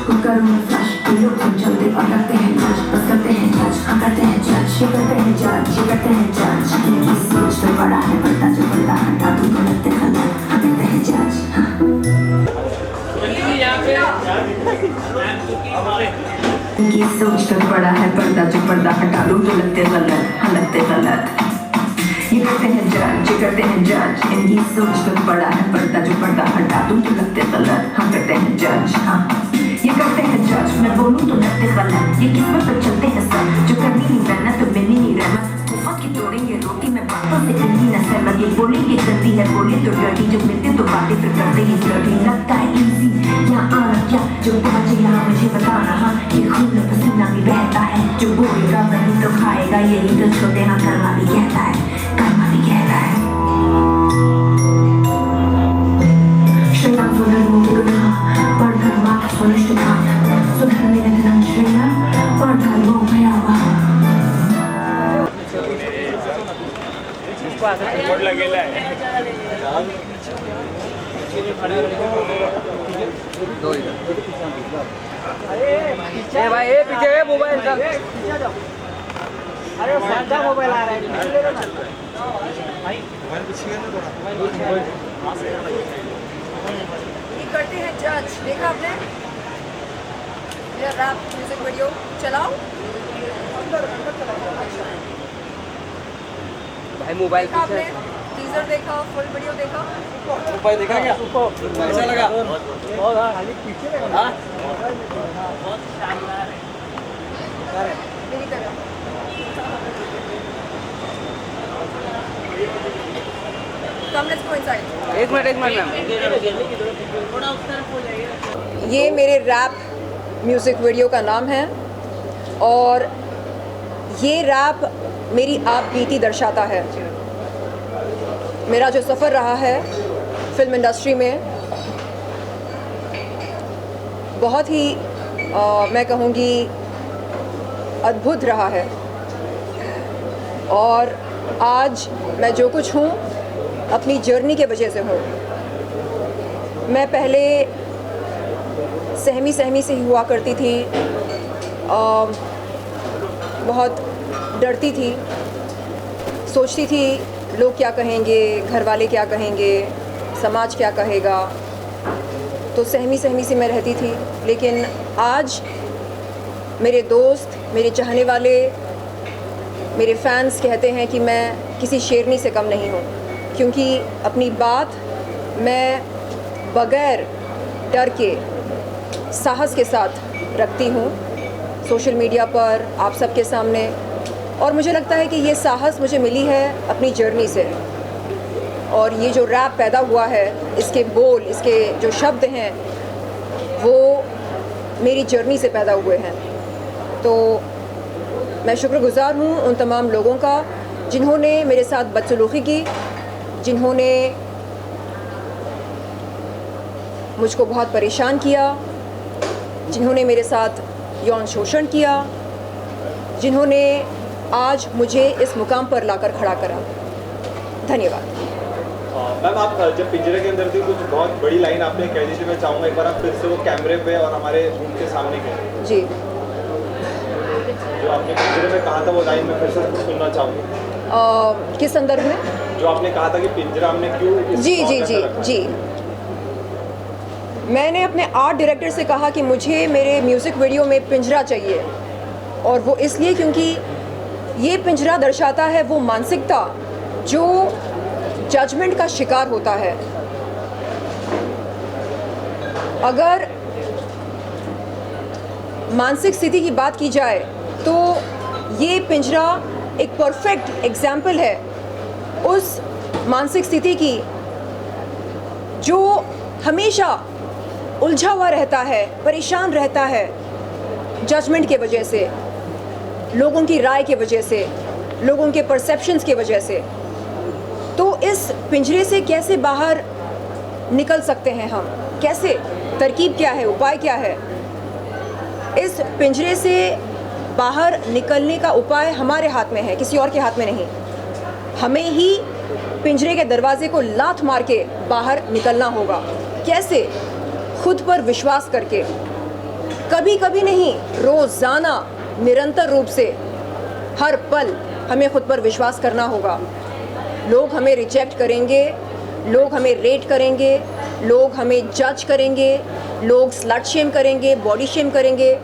कुछ करूँ मैं फ्लश, ये लोग तुम चलते और करते हैं जज, बस करते हैं जज, हाँ करते हैं जज, ये करते हैं जज, ये करते हैं जज। इनकी सोच तो बड़ा है, पर्दा जो पर्दा हटा दूँ तो लगते गलत, हाँ करते हैं जज, हाँ। इनकी सोच तो बड़ा है, पर्दा जो पर्दा हटा दूँ तो लगते गलत, हाँ लगते गलत। ये करते हैं जज, ये करते हैं जज। इनकी सोच तो बड़ा है, पर्दा जो पर्दा हटा दूँ तो लगते गलत, हाँ करते हैं जज, हाँ। ये करते हैं जज, मैं बोलूँ तो लगते गलत। ये किस्मत पर चलते हैं सब, जो करनी नहीं रहना तो मिलनी नहीं रहना। मुफ्त की तोड़ेंगे रोटी में बातों से इनकी न सहमत। ये बोलेंगे गंदी है, बोले तो डर्टी, जो मिलते तो बातें फिर करते ही डर्टी। लगता है इजी यहाँ आना क्या, जो पहुंचे यहाँ मुझे बताना, हाँ ये खून पसीना भी बहता है। जो बोलेगा वही तो खाएगा, यही तो छोटे हाँ कर्मा भी कहता है, कर्मा भी कहता है। श्रेयांग सुंदर पढ़कर मात सुनिष्ठ घात, सुधर मेरे धन श्रेया पढ़कर वो भयावह। लगेला है दो इधर। ए भाई ए पीछे मोबाइल चल, अरे सादा मोबाइल आ रहा है भाई, मोबाइल पीछे है ना थोड़ा। ये करते हैं जज, देखा आपने मेरा रैप म्यूजिक वीडियो? चलाओ भाई मोबाइल देखा आपने, टीजर देखा, फुल वीडियो देखा? मोबाइल देखा क्या? कैसा लगा? बहुत खाली पीछे लगा। हां बहुत शानदार है मेरी तरह। Come let's go inside. एक मिनट मैम, थोड़ा उस तरफ हो जाइए। ये मेरे रैप म्यूजिक वीडियो का नाम है और ये रैप मेरी आप बीती दर्शाता है। मेरा जो सफ़र रहा है फिल्म इंडस्ट्री में बहुत ही मैं कहूँगी अद्भुत रहा है। और आज मैं जो कुछ हूँ अपनी जर्नी के वजह से हूँ। मैं पहले सहमी सहमी से हुआ करती थी, बहुत डरती थी, सोचती थी लोग क्या कहेंगे, घर वाले क्या कहेंगे, समाज क्या कहेगा, तो सहमी सहमी से मैं रहती थी। लेकिन आज मेरे दोस्त, मेरे चाहने वाले, मेरे फैंस कहते हैं कि मैं किसी शेरनी से कम नहीं हूँ, क्योंकि अपनी बात मैं बग़ैर डर के साहस के साथ रखती हूँ सोशल मीडिया पर, आप सबके सामने। और मुझे लगता है कि ये साहस मुझे मिली है अपनी जर्नी से। और ये जो रैप पैदा हुआ है, इसके बोल, इसके जो शब्द हैं, वो मेरी जर्नी से पैदा हुए हैं। तो मैं शुक्रगुज़ार हूँ उन तमाम लोगों का जिन्होंने मेरे साथ बदसलूकी की, जिन्होंने मुझको बहुत परेशान किया, जिन्होंने मेरे साथ यौन शोषण किया, जिन्होंने आज मुझे इस मुकाम पर लाकर खड़ा करा। धन्यवाद। मैम, आप जब पिंजरे के अंदर थी कुछ बहुत बड़ी लाइन आपने कह दी थी, मैं चाहूँगा एक बार आप फिर से वो कैमरे पे और हमारे रूम के सामने कहें। जी, जो आपने पिंजरे में कहा था वो लाइन में फिर से सुनना चाहूँगी। किस संदर्भ में? जो आपने कहा था कि पिंजरा हमने क्यों जी जी जी जी मैंने अपने आर्ट डायरेक्टर से कहा कि मुझे मेरे म्यूज़िक वीडियो में पिंजरा चाहिए, और वो इसलिए क्योंकि ये पिंजरा दर्शाता है वो मानसिकता जो जजमेंट का शिकार होता है। अगर मानसिक स्थिति की बात की जाए तो ये पिंजरा एक परफेक्ट एग्जाम्पल है उस मानसिक स्थिति की जो हमेशा उलझा हुआ रहता है, परेशान रहता है जजमेंट के वजह से, लोगों की राय के वजह से, लोगों के परसेप्शंस के वजह से। तो इस पिंजरे से कैसे बाहर निकल सकते हैं हम, कैसे, तरकीब क्या है, उपाय क्या है? इस पिंजरे से बाहर निकलने का उपाय हमारे हाथ में है, किसी और के हाथ में नहीं। हमें ही पिंजरे के दरवाजे को लात मार के बाहर निकलना होगा। कैसे? खुद पर विश्वास करके, कभी कभी नहीं, रोज़ाना निरंतर रूप से हर पल हमें खुद पर विश्वास करना होगा। लोग हमें रिजेक्ट करेंगे, लोग हमें रेट करेंगे, लोग हमें जज करेंगे, लोग स्लट शेम करेंगे, बॉडी शेम करेंगे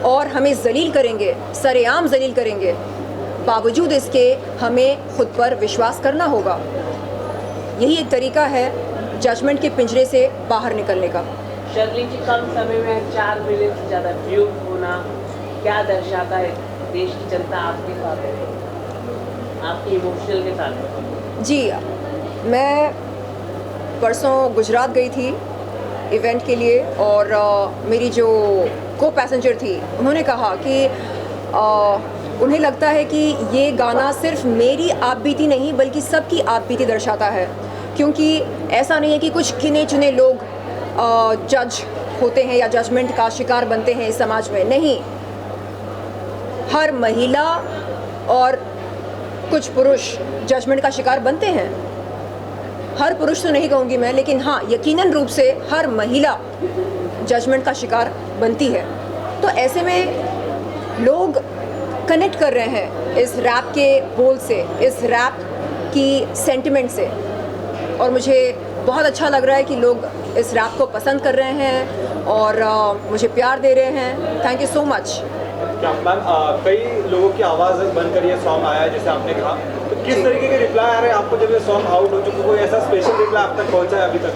और हमें जलील करेंगे, सरेआम जलील करेंगे। बावजूद इसके हमें खुद पर विश्वास करना होगा। यही एक तरीका है जजमेंट के पिंजरे से बाहर निकलने का। शर्लिन जी, कम समय में 4 मिलियन से ज़्यादा व्यूज होना क्या दर्शाता है? देश की जनता आपके साथ है, आपके इमोशनल के साथ है। जी, मैं परसों गुजरात गई थी इवेंट के लिए और मेरी जो को पैसेंजर थी उन्होंने कहा कि उन्हें लगता है कि ये गाना सिर्फ मेरी आपबीती नहीं बल्कि सबकी आपबीती दर्शाता है, क्योंकि ऐसा नहीं है कि कुछ गिने चुने लोग जज होते हैं या जजमेंट का शिकार बनते हैं इस समाज में। नहीं, हर महिला और कुछ पुरुष जजमेंट का शिकार बनते हैं। हर पुरुष तो नहीं कहूँगी मैं, लेकिन हाँ, यकीनन रूप से हर महिला जजमेंट का शिकार बनती है। तो ऐसे में लोग कनेक्ट कर रहे हैं इस रैप के बोल से, इस रैप की सेंटिमेंट से, और मुझे बहुत अच्छा लग रहा है कि लोग इस रैप को पसंद कर रहे हैं और मुझे प्यार दे रहे हैं। Thank you so much. क्या मैम, कई लोगों की आवाज़ बनकर ये सॉन्ग आया है जैसे आपने कहा, तो किस तरीके के रिप्लाई आ रहे हैं आपको जब ये सॉन्ग आउट हो चुका? कोई ऐसा स्पेशल रिप्लाई आप तक पहुंचा है अभी तक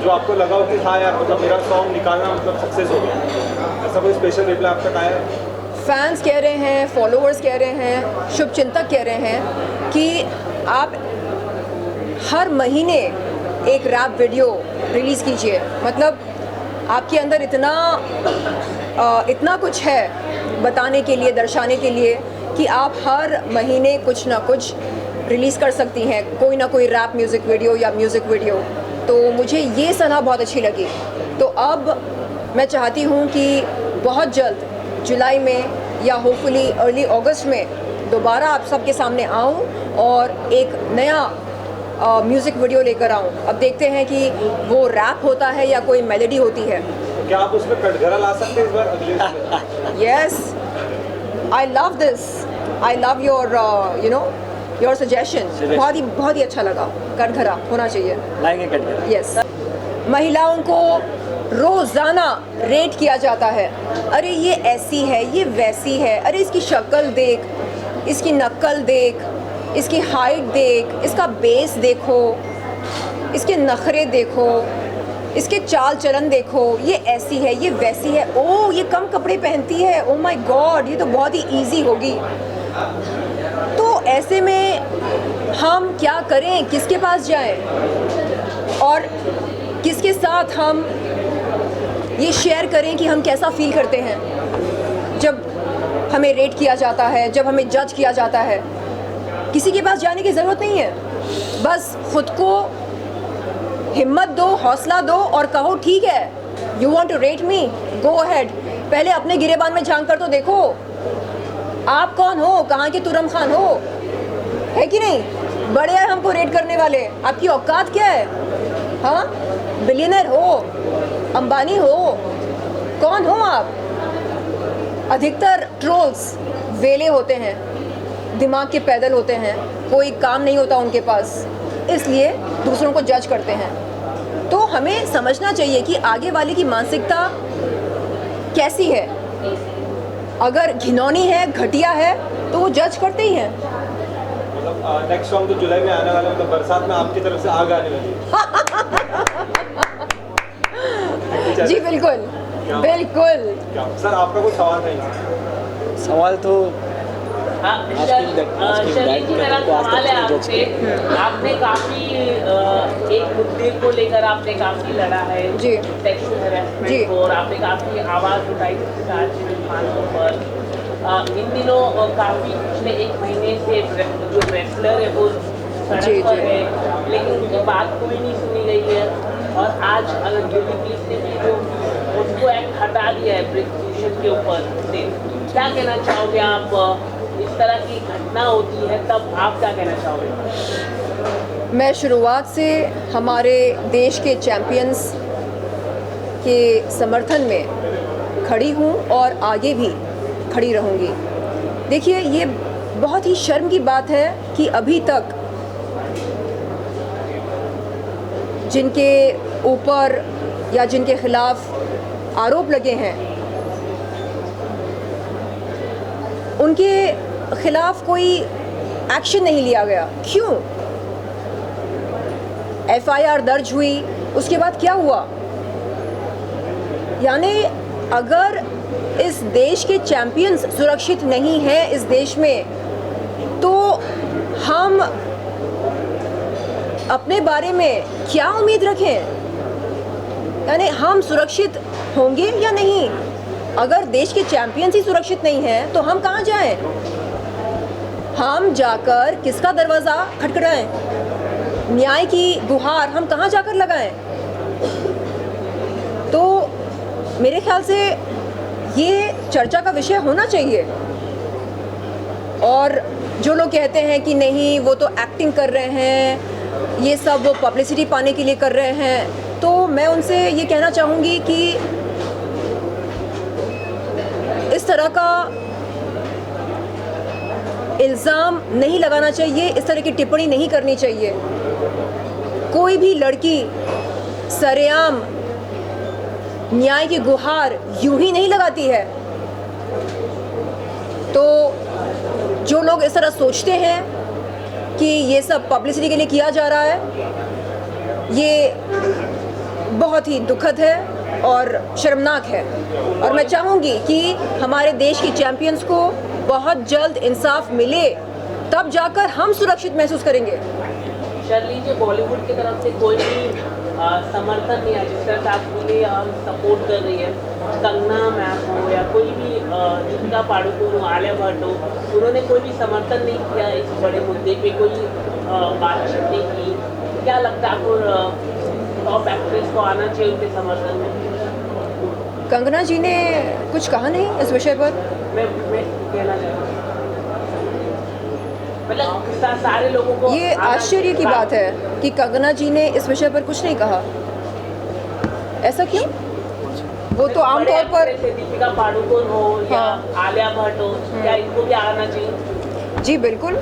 जो आपको लगा हो कि हाँ यार, मतलब मेरा सॉन्ग निकालना मतलब सक्सेस हो गया? ऐसा कोई स्पेशल रिप्लाई आप तक आया है? फैंस कह रहे हैं, फॉलोअर्स कह रहे हैं, शुभचिंतक कह रहे हैं कि आप हर महीने एक रैप वीडियो रिलीज़ कीजिए। मतलब आपके अंदर इतना कुछ है बताने के लिए, दर्शाने के लिए कि आप हर महीने कुछ ना कुछ रिलीज़ कर सकती हैं, कोई ना कोई रैप म्यूज़िक वीडियो या म्यूज़िक वीडियो। तो मुझे ये सलाह बहुत अच्छी लगी। तो अब मैं चाहती हूँ कि बहुत जल्द जुलाई में या होपफुली अर्ली अगस्त में दोबारा आप सबके सामने आऊँ और एक नया म्यूज़िक वीडियो लेकर आऊँ। अब देखते हैं कि वो रैप होता है या कोई मेलोडी होती है। क्या आप उसमें कटघरा ला सकते हैं इस बार अगले? Yes, I love this, I love your your suggestion. बहुत ही अच्छा लगा। कटघरा होना चाहिए। लाएंगे कटघरा। यस। महिलाओं को रोज़ाना रेट किया जाता है। अरे ये ऐसी है, ये वैसी है, अरे इसकी शक्ल देख, इसकी नकल देख, इसकी हाइट देख, इसका बेस देखो, इसके नखरे देखो, इसके चाल चलन देखो, ये ऐसी है, ये वैसी है, ओ ये कम कपड़े पहनती है, ओ माय गॉड ये तो बहुत ही इजी होगी। तो ऐसे में हम क्या करें, किसके पास जाएं और किसके साथ हम ये शेयर करें कि हम कैसा फील करते हैं जब हमें रेट किया जाता है, जब हमें जज किया जाता है। किसी के पास जाने की ज़रूरत नहीं है, बस खुद को हिम्मत दो, हौसला दो और कहो ठीक है, you want to rate me, go ahead. पहले अपने गिरेबान में झांक कर तो देखो, आप कौन हो, कहाँ के तुरम खान हो, है कि नहीं? बड़े हैं हमको रेट करने वाले, आपकी औकात क्या है? हाँ, बिलियनर हो, अंबानी हो, कौन हो आप? अधिकतर ट्रोल्स वेले होते हैं, दिमाग के पैदल होते हैं, कोई काम नहीं होता उनके पास, इसलिए दूसरों को जज करते हैं। तो हमें समझना चाहिए कि आगे वाले की मानसिकता कैसी है। अगर घिनौनी है, घटिया है, तो वो जज करते ही हैं। मतलब नेक्स्ट सॉन्ग तो जुलाई में आने वाला है, मतलब बरसात में आपकी तरफ से आग आने वाली है। जी बिल्कुल, बिल्कुल। सर आपका कोई सवाल नहीं? सवाल तो हाँ, शर्लिन जी, मेरा सवाल है आपसे। आपने काफ़ी एक मुद्दे को लेकर आपने काफ़ी लड़ा है जी। सेक्सुअल जी। हैरेसमेंट को, और आपने काफ़ी आवाज़ उठाई खानों पर। इन दिनों काफ़ी पिछले 1 महीने से जो रेसलर है वो जी, सड़क पर जी। है, लेकिन उनकी बात कोई नहीं सुनी गई है। और आज अगर दिल्ली पुलिस ने भी जो उसको एक्ट हटा दिया है प्रोसिक्यूशन के ऊपर से, क्या कहना चाहोगे आप? इस तरह की घटना होती है तब आप क्या कहना चाहोगे? मैं शुरुआत से हमारे देश के चैम्पियंस के समर्थन में खड़ी हूँ और आगे भी खड़ी रहूँगी। देखिए, ये बहुत ही शर्म की बात है कि अभी तक जिनके ऊपर या जिनके खिलाफ आरोप लगे हैं उनके खिलाफ कोई एक्शन नहीं लिया गया। क्यों? एफआईआर दर्ज हुई, उसके बाद क्या हुआ? यानी अगर इस देश के चैंपियंस सुरक्षित नहीं हैं इस देश में, तो हम अपने बारे में क्या उम्मीद रखें? यानी हम सुरक्षित होंगे या नहीं? अगर देश के चैंपियंस ही सुरक्षित नहीं हैं तो हम कहाँ जाएं? हम जाकर किसका दरवाज़ा खटखटाएं? न्याय की गुहार हम कहाँ जाकर लगाएं? तो मेरे ख्याल से ये चर्चा का विषय होना चाहिए। और जो लोग कहते हैं कि नहीं, वो तो एक्टिंग कर रहे हैं, ये सब वो पब्लिसिटी पाने के लिए कर रहे हैं, तो मैं उनसे ये कहना चाहूँगी कि इस तरह का इल्ज़ाम नहीं लगाना चाहिए, इस तरह की टिप्पणी नहीं करनी चाहिए। कोई भी लड़की सरेआम न्याय की गुहार यूं ही नहीं लगाती है। तो जो लोग इस तरह सोचते हैं कि ये सब पब्लिसिटी के लिए किया जा रहा है, ये बहुत ही दुखद है और शर्मनाक है। और मैं चाहूँगी कि हमारे देश के चैंपियंस को बहुत जल्द इंसाफ मिले, तब जाकर हम सुरक्षित महसूस करेंगे। शर्ली जी, बॉलीवुड की तरफ से कोई भी समर्थन नहीं है जिस तरह आप बोले हम सपोर्ट कर रही है, कंगना मैम हो या कोई भी दीपिका पादुकोण हो, आलिया भट्ट हो, उन्होंने कोई भी समर्थन नहीं किया इस बड़े मुद्दे पे, कोई बातचीत नहीं की। क्या लगता है आपको टॉप एक्ट्रेस को आना चाहिए उनके समर्थन में? कंगना जी ने कुछ कहा नहीं इस विषय पर। मैं कहना चाहूँगा, मतलब सारे लोगों को ये आश्चर्य की बात है कि कंगना जी ने इस विषय पर कुछ नहीं कहा। ऐसा क्यों? वो तो आमतौर पर दीपिका पादुकोण हो या आलिया भट्ट हो, क्या इनको भी आना चाहिए? जी बिल्कुल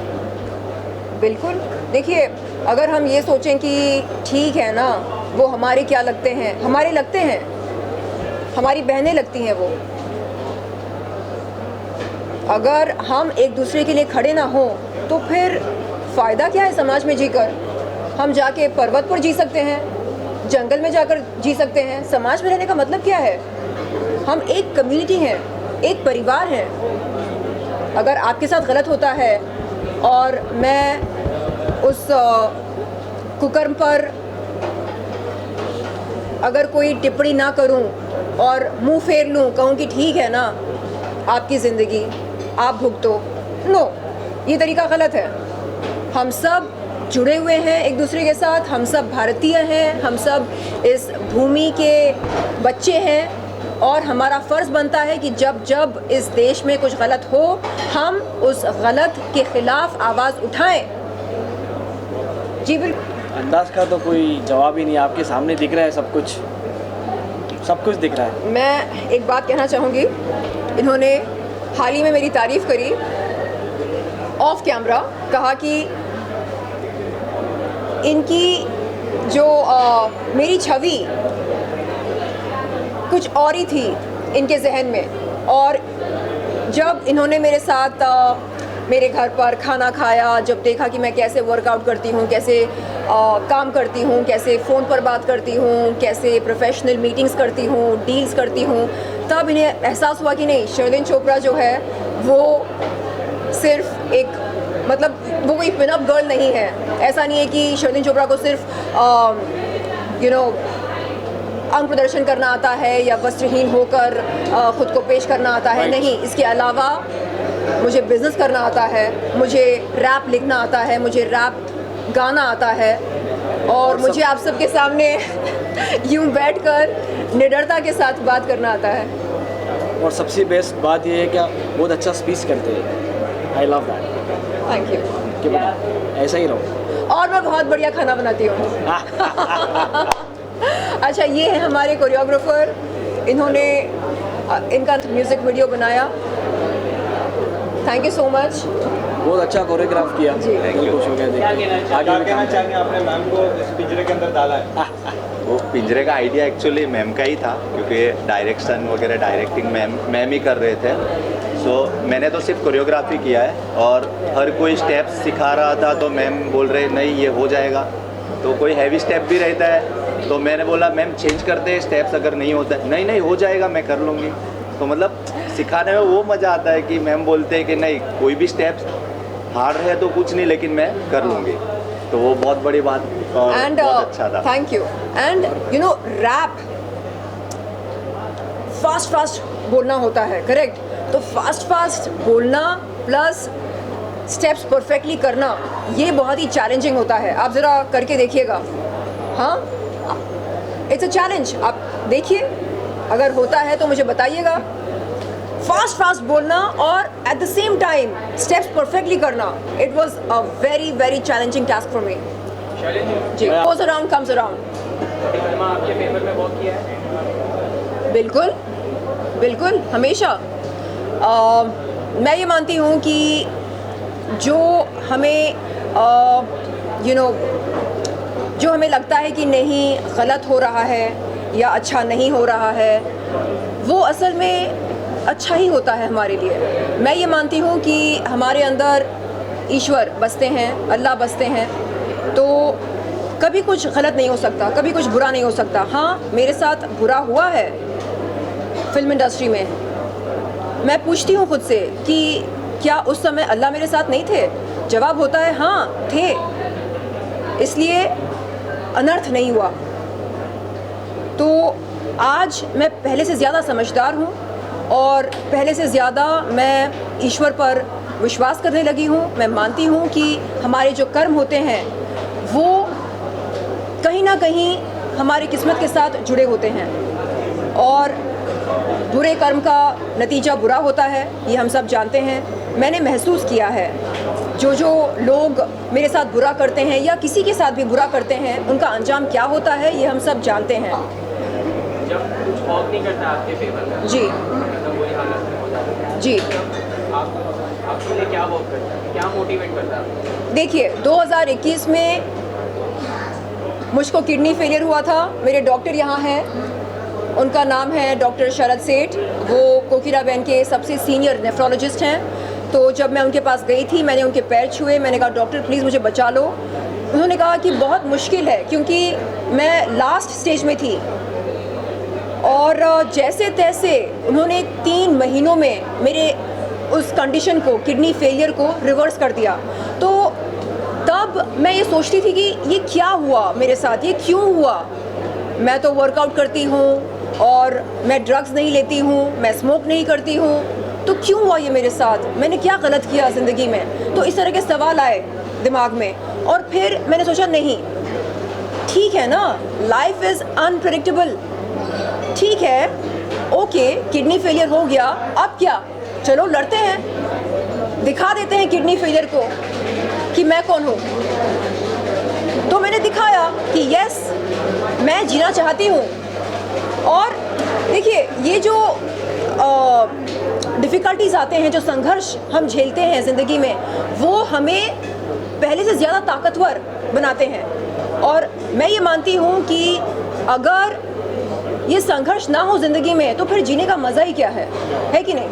बिल्कुल। देखिए, अगर हम ये सोचें कि ठीक है ना, वो हमारे क्या लगते हैं, हमारे लगते हैं, हमारी बहनें लगती हैं वो। अगर हम एक दूसरे के लिए खड़े ना हों तो फिर फ़ायदा क्या है समाज में जीकर? हम जाके पर्वत पर जी सकते हैं, जंगल में जाकर जी सकते हैं, समाज में रहने का मतलब क्या है? हम एक कम्युनिटी हैं, एक परिवार हैं। अगर आपके साथ गलत होता है और मैं उस कुकर्म पर अगर कोई टिप्पणी ना करूं और मुंह फेर लूं, कहूं कि ठीक है ना, आपकी ज़िंदगी आप भुगतो, नो, ये तरीका गलत है। हम सब जुड़े हुए हैं एक दूसरे के साथ, हम सब भारतीय हैं, हम सब इस भूमि के बच्चे हैं और हमारा फ़र्ज़ बनता है कि जब जब इस देश में कुछ गलत हो, हम उस गलत के ख़िलाफ़ आवाज़ उठाएं। जी बिल्कुल। अंदाज का तो कोई जवाब ही नहीं, आपके सामने दिख रहा है सब कुछ दिख रहा है। मैं एक बात कहना चाहूँगी, इन्होंने हाल ही में मेरी तारीफ़ करी ऑफ कैमरा, कहा कि इनकी जो मेरी छवि कुछ और ही थी इनके जहन में। और जब इन्होंने मेरे साथ मेरे घर पर खाना खाया, जब देखा कि मैं कैसे वर्कआउट करती हूँ, कैसे काम करती हूँ, कैसे फ़ोन पर बात करती हूँ, कैसे प्रोफेशनल मीटिंग्स करती हूँ, डील्स करती हूँ, तब इन्हें एहसास हुआ कि नहीं, शर्लिन चोपड़ा जो है वो सिर्फ एक, मतलब वो कोई पिन-अप गर्ल नहीं है। ऐसा नहीं है कि शर्लिन चोपड़ा को सिर्फ अंग प्रदर्शन करना आता है या वस्त्रहीन होकर ख़ुद को पेश करना आता है। नहीं, इसके अलावा मुझे बिज़नेस करना आता है, मुझे रैप लिखना आता है, मुझे रैप गाना आता है, और मुझे आप सबके सामने यूं बैठकर निडरता के साथ बात करना आता है। और सबसे बेस्ट बात ये है कि आप बहुत अच्छा स्पीच करते हैं। I love that. Thank you. कि ऐसा ही रहो। और मैं बहुत बढ़िया खाना बनाती हूँ। अच्छा, ये है हमारे कोरियोग्राफर, इन्होंने इनका म्यूज़िक वीडियो बनाया। Thank you so much. बहुत अच्छा कोरियोग्राफ किया। जी। बिल्कुल खुश हो गया क्या देख कहना के। चाहोगे? क्या कहना चाहेंगे आपने मैम को इस पिंजरे के अंदर डाला है? वो पिंजरे का आइडिया एक्चुअली मैम का ही था, क्योंकि डायरेक्शन वगैरह डायरेक्टिंग मैम ही कर रहे थे। सो मैंने तो सिर्फ कोरियोग्राफी किया है और हर कोई स्टेप सिखा रहा था, तो मैम बोल रहे नहीं ये हो जाएगा। तो कोई हैवी स्टेप भी रहता है तो मैंने बोला मैम चेंज करते हैं स्टेप्स, अगर नहीं होता है। नहीं हो जाएगा, मैं कर लूँगी। तो मतलब सिखाने में वो मज़ा आता है कि मैम बोलते हैं कि नहीं कोई भी स्टेप्स हार्ड है तो कुछ नहीं, लेकिन मैं कर लूँगी। तो वो बहुत बड़ी बात और बहुत अच्छा था। Thank you. And you know rap fast बोलना होता है, करेक्ट? तो फास्ट बोलना प्लस स्टेप्स परफेक्टली करना, ये बहुत ही चैलेंजिंग होता है। आप ज़रा करके देखिएगा। हाँ, इट्स अ चैलेंज। आप देखिए, अगर होता है तो मुझे बताइएगा। फास्ट बोलना और at the same time steps perfectly करना, it was a very challenging task for me. जी, गोज अराउंड कम्स अराउंड। आपके फेवर में वॉक किया है? बिल्कुल हमेशा। मैं ये मानती हूँ कि जो हमें जो हमें लगता है कि नहीं गलत हो रहा है या अच्छा नहीं हो रहा है, वो असल में अच्छा ही होता है हमारे लिए। मैं ये मानती हूँ कि हमारे अंदर ईश्वर बसते हैं, अल्लाह बसते हैं, तो कभी कुछ गलत नहीं हो सकता, कभी कुछ बुरा नहीं हो सकता। हाँ, मेरे साथ बुरा हुआ है फिल्म इंडस्ट्री में। मैं पूछती हूँ खुद से कि क्या उस समय अल्लाह मेरे साथ नहीं थे? जवाब होता है हाँ थे, इसलिए अनर्थ नहीं हुआ। तो आज मैं पहले से ज़्यादा समझदार हूँ और पहले से ज़्यादा मैं ईश्वर पर विश्वास करने लगी हूँ। मैं मानती हूँ कि हमारे जो कर्म होते हैं वो कहीं ना कहीं हमारी किस्मत के साथ जुड़े होते हैं और बुरे कर्म का नतीजा बुरा होता है, ये हम सब जानते हैं। मैंने महसूस किया है जो लोग मेरे साथ बुरा करते हैं या किसी के साथ भी बुरा करते हैं, उनका अंजाम क्या होता है ये हम सब जानते हैं। जब कुछ वॉक नहीं करता आपके फेवर में, जी मतलब वही हालत में हो जाता है, जी। आपके लिए क्या वॉक करता है, क्या मोटिवेट करता है? देखिए, 2021 में मुझको किडनी फेलियर हुआ था। मेरे डॉक्टर यहाँ हैं, उनका नाम है डॉक्टर शरद सेठ। वो कोकिला बहन के सबसे सीनियर नेफ्रोलॉजिस्ट हैं। तो जब मैं उनके पास गई थी, मैंने उनके पैर छुए, मैंने कहा डॉक्टर प्लीज़ मुझे बचा लो। उन्होंने कहा कि बहुत मुश्किल है, क्योंकि मैं लास्ट स्टेज में थी और जैसे तैसे उन्होंने 3 महीनों में मेरे उस कंडीशन को, किडनी फेलियर को रिवर्स कर दिया। तो तब मैं ये सोचती थी कि ये क्या हुआ मेरे साथ, ये क्यों हुआ? मैं तो वर्कआउट करती हूँ और मैं ड्रग्स नहीं लेती हूँ, मैं स्मोक नहीं करती हूँ, तो क्यों हुआ ये मेरे साथ? मैंने क्या गलत किया ज़िंदगी में? तो इस तरह के सवाल आए दिमाग में और फिर मैंने सोचा नहीं, ठीक है ना, लाइफ इज़ अनप्रेडिक्टेबल। ठीक है, ओके, किडनी फेलियर हो गया, अब क्या? चलो लड़ते हैं, दिखा देते हैं किडनी फेलियर को कि मैं कौन हूँ। तो मैंने दिखाया कि यस, मैं जीना चाहती हूँ। और देखिए, ये जो डिफ़िकल्टीज़ आते हैं, जो संघर्ष हम झेलते हैं ज़िंदगी में, वो हमें पहले से ज़्यादा ताकतवर बनाते हैं। और मैं ये मानती हूँ कि अगर ये संघर्ष ना हो ज़िंदगी में तो फिर जीने का मज़ा ही क्या है कि नहीं?